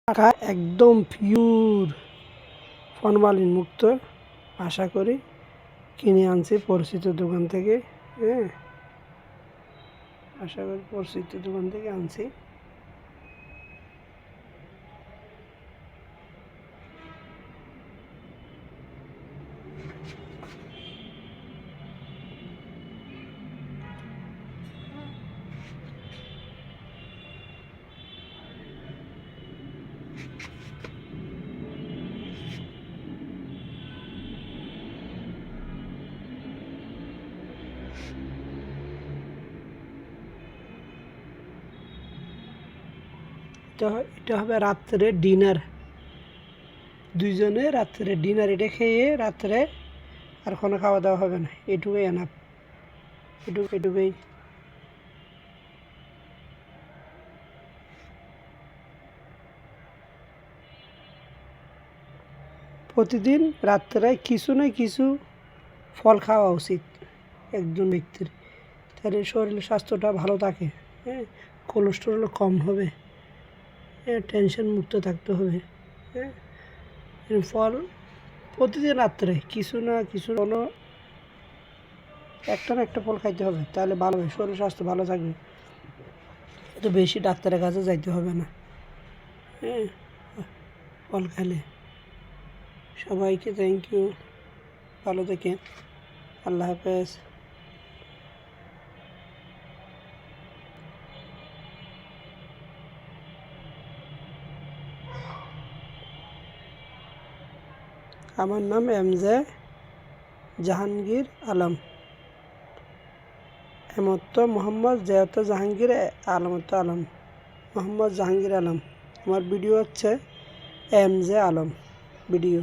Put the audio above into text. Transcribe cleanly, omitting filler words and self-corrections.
টাকা একদম pure formalin মুক্ত আশা করি কিনে আনছি পরিচিত দোকান থেকে। আশা করি পরিচিত দোকান থেকে আনছি। এটা হবে রাত্রে ডিনার, দুইজনে রাত্রে ডিনার। এটা খেয়ে রাত্রে আর কোনো খাওয়া দাওয়া হবে না, এটুকুই এনাফ, এটুকুই। প্রতিদিন রাত্রে কিছু না কিছু ফল খাওয়া উচিত একজন ব্যক্তির, তাহলে শরীর স্বাস্থ্যটা ভালো থাকে। কোলেস্টেরল কম হবে, টেনশন মুক্ত থাকতে হবে। ফল প্রতিদিন রাত্রে কিছু না কিছু কোনো একটা না একটা ফল খাইতে হবে, তাহলে ভালো হবে, শরীর স্বাস্থ্য ভালো থাকবে। তো বেশি ডাক্তারের কাছে যাইতে হবে না ফল খেলে। সবাইকে থ্যাংক ইউ, ভালো থেকেন, আল্লাহ হাফেজ। আমার নাম এমজে জাহাঙ্গীর আলম, এমত মোহাম্মদ জেয়ত জাহাঙ্গীর আলমত আলম, মোহাম্মদ জাহাঙ্গীর আলম। আমার ভিডিও হচ্ছে এমজে আলম ভিডিও।